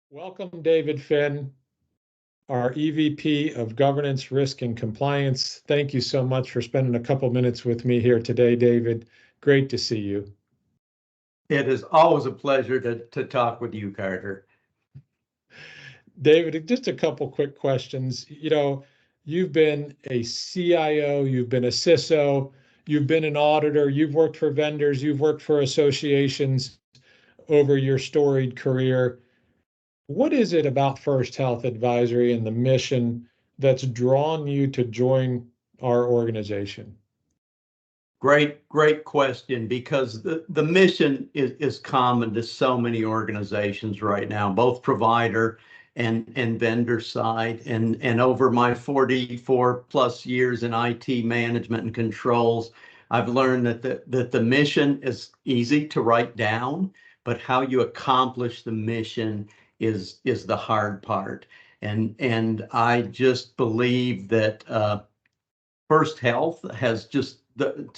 Welcome, David Finn, our EVP of Governance, Risk, and Compliance. Thank you so much for spending a couple minutes with me here today, David. Great to see you. It is always a pleasure to talk with you, Carter. David, just a couple quick questions. You've been a CIO, you've been a CISO, you've been an auditor, you've worked for vendors, you've worked for associations over your storied career. What is it about First Health Advisory and the mission that's drawn you to join our organization? Great question, because the mission is common to so many organizations right now, both provider and vendor side. And over my 44 plus years in IT management and controls, I've learned that the mission is easy to write down, but how you accomplish the mission is the hard part. And I just believe that First Health has just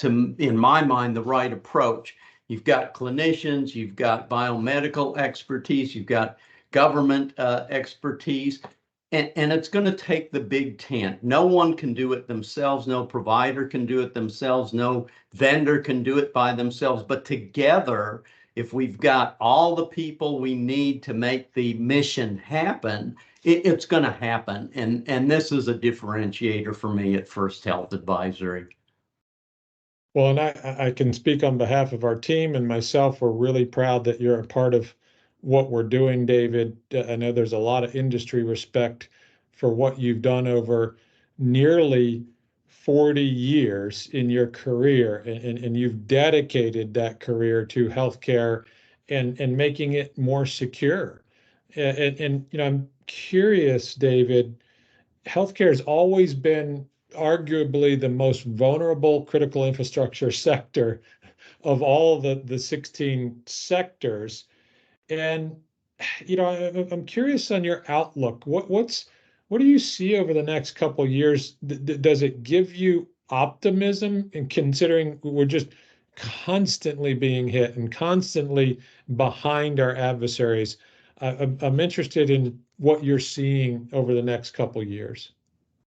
in my mind, the right approach. You've got clinicians, you've got biomedical expertise, you've got government expertise, and it's going to take the big tent. No one can do it themselves. No provider can do it themselves. No vendor can do it by themselves. But together, if we've got all the people we need to make the mission happen, it's going to happen. And this is a differentiator for me at First Health Advisory. Well, and I can speak on behalf of our team and myself. We're really proud that you're a part of what we're doing, David. I know there's a lot of industry respect for what you've done over nearly 40 years in your career, and you've dedicated that career to healthcare and making it more secure. And I'm curious, David, healthcare has always been arguably the most vulnerable critical infrastructure sector of all the 16 sectors. And, I'm curious on your outlook. What do you see over the next couple of years? Does it give you optimism in considering we're just constantly being hit and constantly behind our adversaries? I'm interested in what you're seeing over the next couple of years.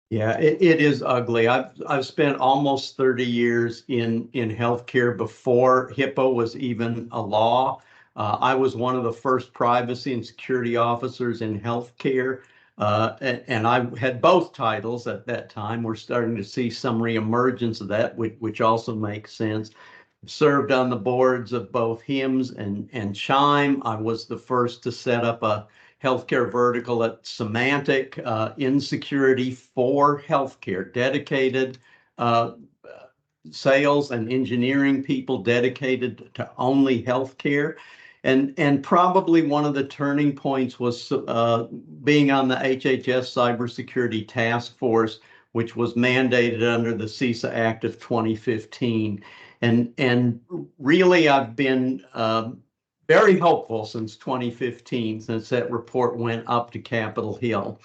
Yeah, it is ugly. I've spent almost 30 years in healthcare before HIPAA was even a law. I was one of the first privacy and security officers in healthcare, and I had both titles at that time. We're starting to see some reemergence of that, which also makes sense. Served on the boards of both HIMSS and CHIME. I was the first to set up a healthcare vertical at Symantec in security for healthcare, dedicated sales and engineering people dedicated to only healthcare. And probably one of the turning points was being on the HHS Cybersecurity Task Force, which was mandated under the CISA Act of 2015. And really, I've been very hopeful since 2015, since that report went up to Capitol Hill.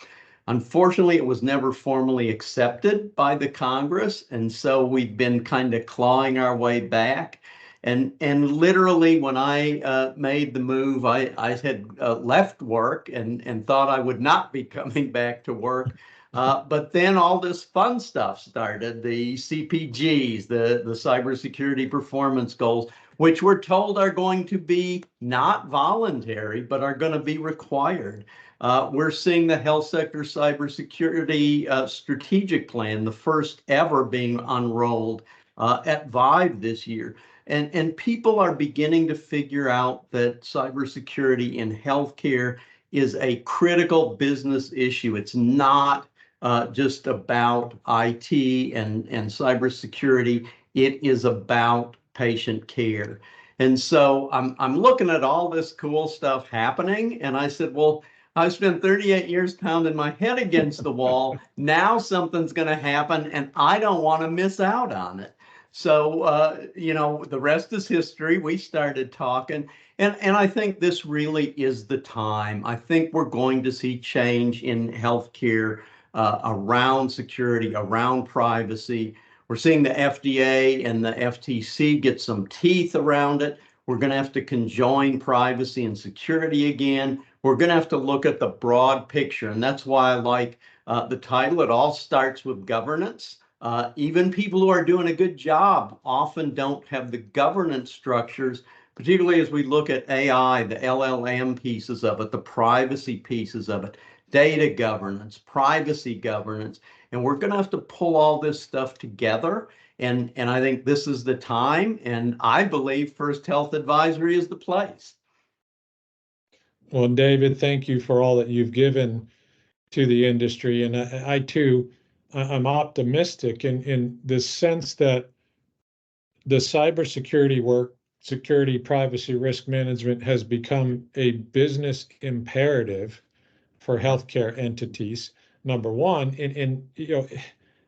Unfortunately, it was never formally accepted by the Congress, and so we've been kind of clawing our way back. And literally, when I made the move, I had left work and thought I would not be coming back to work. But then all this fun stuff started, the CPGs, the cybersecurity performance goals, which we're told are going to be not voluntary, but are going to be required. We're seeing the health sector cybersecurity strategic plan, the first ever being unrolled at ViVE this year. And people are beginning to figure out that cybersecurity in healthcare is a critical business issue. It's not just about IT and cybersecurity. It is about patient care. And so I'm looking at all this cool stuff happening, and I said, well, I've spent 38 years pounding my head against the wall. Now something's going to happen, and I don't want to miss out on it. So, the rest is history. We started talking, and I think this really is the time. I think we're going to see change in healthcare around security, around privacy. We're seeing the FDA and the FTC get some teeth around it. We're going to have to conjoin privacy and security again. We're going to have to look at the broad picture. And that's why I like the title. It all starts with governance. Even people who are doing a good job often don't have the governance structures, particularly as we look at AI, the LLM pieces of it, the privacy pieces of it, data governance, privacy governance. And we're going to have to pull all this stuff together. And I think this is the time. And I believe First Health Advisory is the place. Well, David, thank you for all that you've given to the industry. And I too, I'm optimistic in the sense that the cybersecurity work, security, privacy, risk management has become a business imperative for healthcare entities, number one. And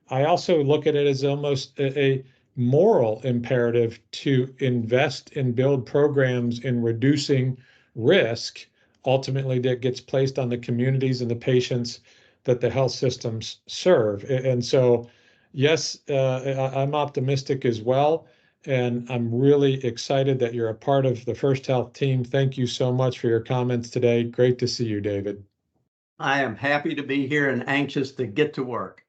I also look at it as almost a moral imperative to invest and build programs in reducing risk, ultimately that gets placed on the communities and the patients that the health systems serve. And so, yes, I'm optimistic as well. And I'm really excited that you're a part of the First Health team. Thank you so much for your comments today. Great to see you, David. I am happy to be here and anxious to get to work.